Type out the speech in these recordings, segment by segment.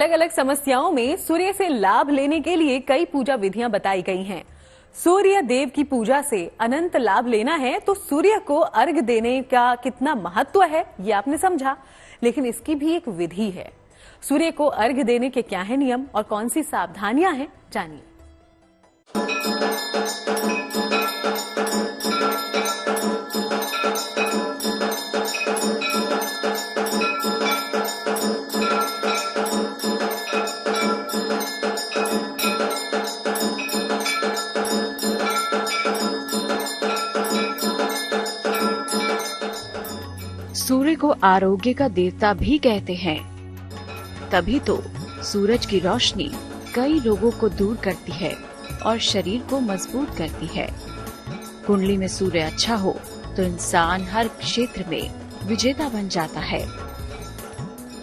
अलग अलग समस्याओं में सूर्य से लाभ लेने के लिए कई पूजा विधियां बताई गई हैं। सूर्य देव की पूजा से अनंत लाभ लेना है तो सूर्य को अर्घ देने का कितना महत्व है ये आपने समझा, लेकिन इसकी भी एक विधि है। सूर्य को अर्घ देने के क्या है नियम और कौन सी सावधानियां हैं, जानिए। सूर्य को आरोग्य का देवता भी कहते हैं, तभी तो सूरज की रोशनी कई रोगों को दूर करती है और शरीर को मजबूत करती है। कुंडली में सूर्य अच्छा हो तो इंसान हर क्षेत्र में विजेता बन जाता है,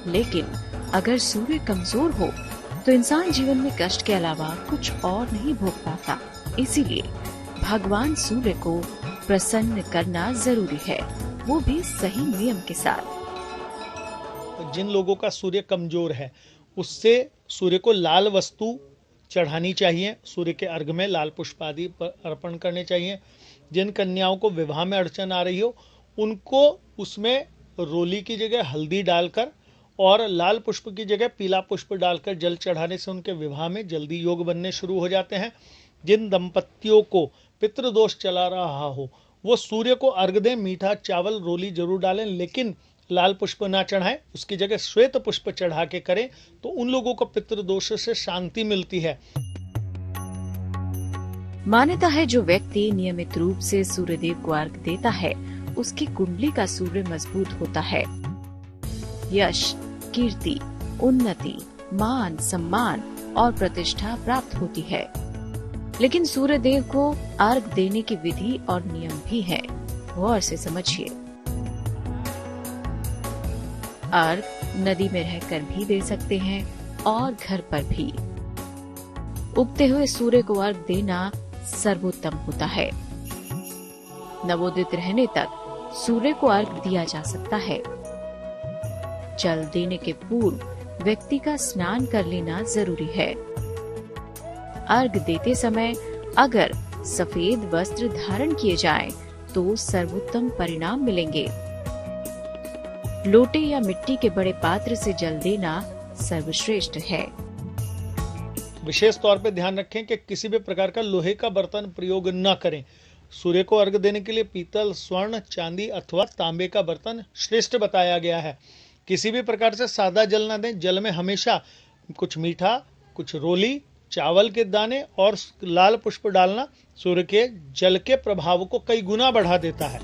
लेकिन अगर सूर्य कमजोर हो तो इंसान जीवन में कष्ट के अलावा कुछ और नहीं भोग पाता। इसीलिए भगवान सूर्य को प्रसन्न करना जरूरी है, वो भी सही नियम के साथ। जिन लोगों का सूर्य कमजोर है उससे सूर्य को लाल वस्तु चढ़ानी चाहिए, सूर्य के अर्घ में लाल पुष्प आदि अर्पण करने चाहिए। जिन कन्याओं को विवाह में अड़चन आ रही हो उनको उसमें रोली की जगह हल्दी डालकर और लाल पुष्प की जगह पीला पुष्प डालकर जल चढ़ाने से उनके विवाह में जल्दी योग बनने शुरू हो जाते हैं। जिन दंपतियों को पितृदोष चला रहा हो वो सूर्य को अर्घ दें, मीठा चावल रोली जरूर डालें, लेकिन लाल पुष्प ना चढ़ाएं, उसकी जगह श्वेत पुष्प चढ़ा के करें तो उन लोगों को पितृदोष से शांति मिलती है। मान्यता है जो व्यक्ति नियमित रूप से सूर्यदेव को अर्घ देता है उसकी कुंडली का सूर्य मजबूत होता है। यश, कीर्ति, उन्नति, मान, सम्मान और प्रतिष्ठा प्राप्त होती है। लेकिन सूर्यदेव को अर्घ देने की विधि और नियम भी है, गौर से समझिए। अर्घ नदी में रहकर भी दे सकते हैं और घर पर भी। उगते हुए सूर्य को अर्घ देना सर्वोत्तम होता है। नवोदित रहने तक सूर्य को अर्घ दिया जा सकता है। जल देने के पूर्व व्यक्ति का स्नान कर लेना जरूरी है। अर्घ देते समय अगर सफेद वस्त्र धारण किए जाएं, तो सर्वोत्तम परिणाम मिलेंगे। लोटे या मिट्टी के बड़े पात्र से जल देना सर्वश्रेष्ठ है। विशेष तौर पर ध्यान रखें कि किसी भी प्रकार का लोहे का बर्तन प्रयोग न करें। सूर्य को अर्घ देने के लिए पीतल, स्वर्ण, चांदी अथवा तांबे का बर्तन श्रेष्ठ बताया गया है। किसी भी प्रकार से सादा जल न दें। जल में हमेशा कुछ मीठा, कुछ रोली, चावल के दाने और लाल पुष्प डालना सूर्य के जल के प्रभाव को कई गुना बढ़ा देता है।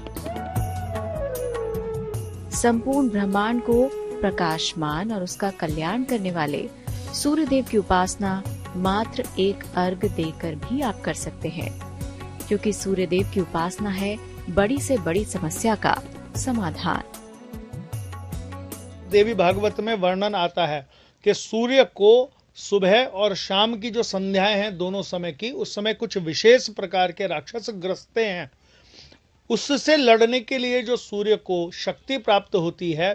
संपूर्ण ब्रह्मांड को प्रकाशमान और उसका कल्याण करने वाले सूर्यदेव की उपासना मात्र एक अर्घ देकर भी आप कर सकते हैं, क्योंकि सूर्यदेव की उपासना है बड़ी से बड़ी समस्या का समाधान। देवी भागवत में वर्णन आता है कि सूर्य को सुबह और शाम की जो संध्याएं हैं दोनों समय की, उस समय कुछ विशेष प्रकार के राक्षस ग्रसते हैं। उससे लड़ने के लिए जो सूर्य को शक्ति प्राप्त होती है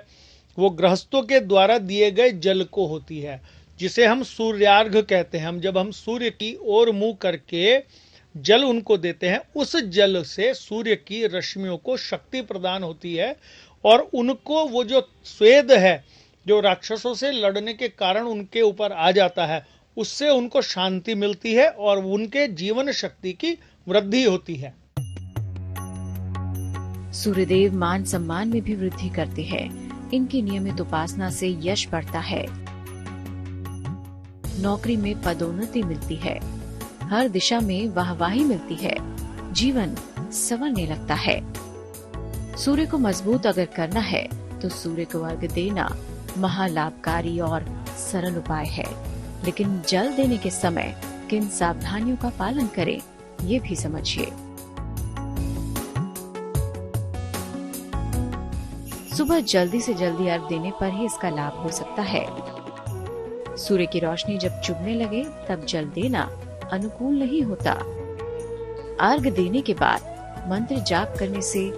वो गृहस्थों के द्वारा दिए गए जल को होती है, जिसे हम सूर्यार्घ कहते हैं। जब हम सूर्य की ओर मुंह करके जल उनको देते हैं, उस जल से सूर्य की रश्मियों को शक्ति प्रदान होती है और उनको वो जो स्वेद है जो राक्षसों से लड़ने के कारण उनके ऊपर आ जाता है, उससे उनको शांति मिलती है और उनके जीवन शक्ति की वृद्धि होती है। सूर्यदेव मान सम्मान में भी वृद्धि करते हैं। इनकी नियमित उपासना से यश बढ़ता है, नौकरी में पदोन्नति मिलती है, हर दिशा में वाहवाही मिलती है, जीवन संवरने लगता है। सूर्य को मजबूत अगर करना है तो सूर्य को अर्घ देना महालाभकारी और सरल उपाय है। लेकिन जल देने के समय किन सावधानियों का पालन करें, ये भी समझिए। सुबह जल्दी से जल्दी अर्घ देने पर ही इसका लाभ हो सकता है। सूर्य की रोशनी जब चुभने लगे तब जल देना अनुकूल नहीं होता। अर्घ देने के बाद मंत्र जाप करने से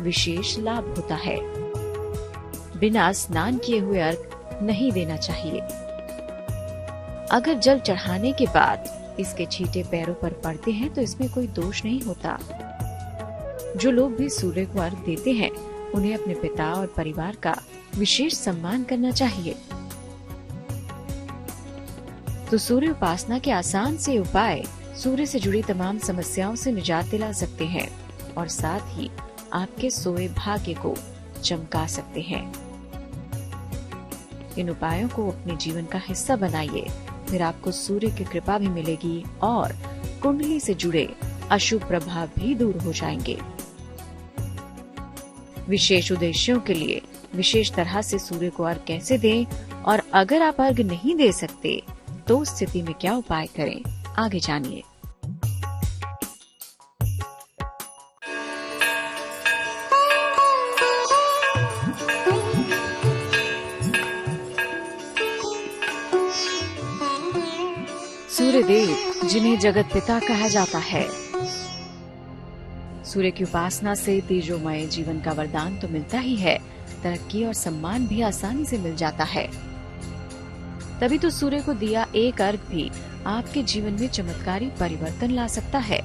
विशेष लाभ होता है। बिना स्नान किए हुए अर्घ नहीं देना चाहिए। अगर जल चढ़ाने के बाद इसके छींटे पैरों पर पड़ते हैं तो इसमें कोई दोष नहीं होता। जो लोग भी सूर्य को अर्घ देते हैं उन्हें अपने पिता और परिवार का विशेष सम्मान करना चाहिए। तो सूर्य उपासना के आसान से उपाय सूर्य से जुड़ी तमाम समस्याओं से निजात दिला सकते हैं और साथ ही आपके सोए भाग्य को चमका सकते हैं। इन उपायों को अपने जीवन का हिस्सा बनाइए, फिर आपको सूर्य की कृपा भी मिलेगी और कुंडली से जुड़े अशुभ प्रभाव भी दूर हो जाएंगे। विशेष उद्देश्यों के लिए विशेष तरह से सूर्य को अर्घ कैसे दें और अगर आप अर्घ नहीं दे सकते तो उस स्थिति में क्या उपाय करें, आगे जानिए। सूर्यदेव जिन्हें जगत पिता कहा जाता है। सूर्य की उपासना से तेजोमय जीवन का वरदान तो मिलता ही है, तरक्की और सम्मान भी आसानी से मिल जाता है। तभी तो सूर्य को दिया एक अर्घ भी आपके जीवन में चमत्कारी परिवर्तन ला सकता है।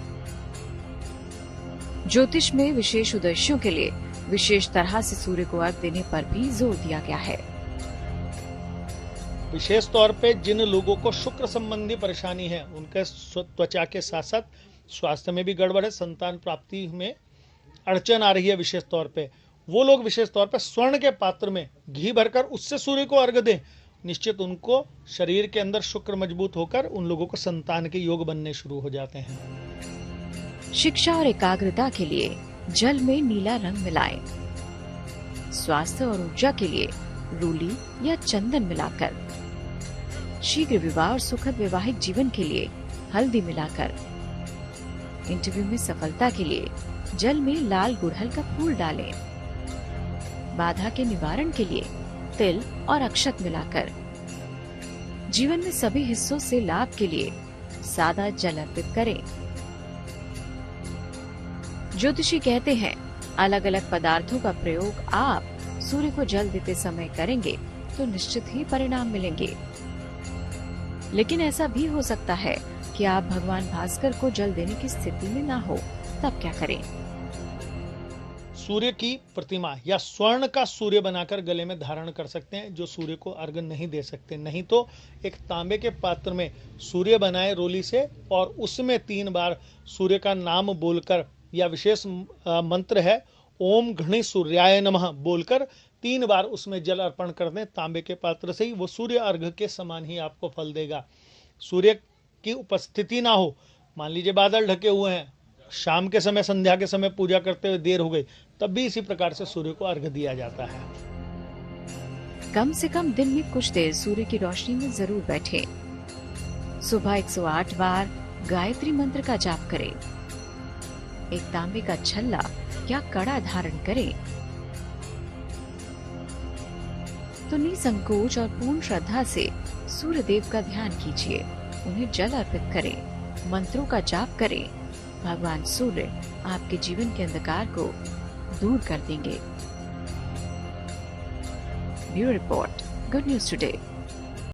ज्योतिष में विशेष उद्देश्यों के लिए विशेष तरह से सूर्य को अर्घ देने पर भी जोर दिया गया है। विशेष तौर पे जिन लोगों को शुक्र संबंधी परेशानी है, उनके त्वचा के साथ साथ स्वास्थ्य में भी गड़बड़ है, संतान प्राप्ति में अड़चन आ रही है, विशेष तौर पे वो लोग विशेष तौर पे स्वर्ण के पात्र में घी भरकर उससे सूर्य को अर्घ दें। निश्चित उनको शरीर के अंदर शुक्र मजबूत होकर उन लोगों को संतान के योग बनने शुरू हो जाते हैं। शिक्षा और एकाग्रता के लिए जल में नीला रंग मिलाएं। स्वास्थ्य और ऊर्जा के लिए रूली या चंदन मिलाकर। शीघ्र विवाह और सुखद वैवाहिक जीवन के लिए हल्दी मिलाकर। इंटरव्यू में सफलता के लिए जल में लाल गुड़हल का फूल डालें। बाधा के निवारण के लिए तिल और अक्षत मिलाकर। जीवन में सभी हिस्सों से लाभ के लिए सादा जल अर्पित करें। ज्योतिषी कहते हैं अलग अलग पदार्थों का प्रयोग आप सूर्य को जल देते समय करेंगे तो निश्चित ही परिणाम मिलेंगे। लेकिन ऐसा भी हो सकता है कि आप भगवान भास्कर को जल देने की स्थिति में ना हो, तब क्या करें? सूर्य की प्रतिमा या स्वर्ण का सूर्य बनाकर गले में धारण कर सकते हैं जो सूर्य को अर्घ नहीं दे सकते। नहीं तो एक तांबे के पात्र में सूर्य बनाए रोली से और उसमें 3 बार सूर्य का नाम बोलकर या विशेष मंत्र है ओम घृणी सूर्याय नमः बोलकर 3 बार उसमें जल अर्पण कर दें तांबे के पात्र से ही, वो सूर्य अर्घ के समान ही आपको फल देगा। सूर्य की उपस्थिति ना हो, मान लीजिए बादल ढके हुए हैं, शाम के समय संध्या के समय पूजा करते हुए देर हो गई, तब भी इसी प्रकार से सूर्य को अर्घ दिया जाता है। कम से कम दिन में कुछ देर सूर्य की रोशनी में जरूर बैठें। सुबह 108 बार गायत्री मंत्र का जाप करें। एक तांबे का छल्ला या कड़ा धारण करें। तो निसंकोच और पूर्ण श्रद्धा से सूर्य देव का ध्यान कीजिए, उन्हें जल अर्पित करें, मंत्रों का जाप करें। भगवान सूर्य आपके जीवन के अंधकार को दूर कर देंगे। Bureau report, good news today.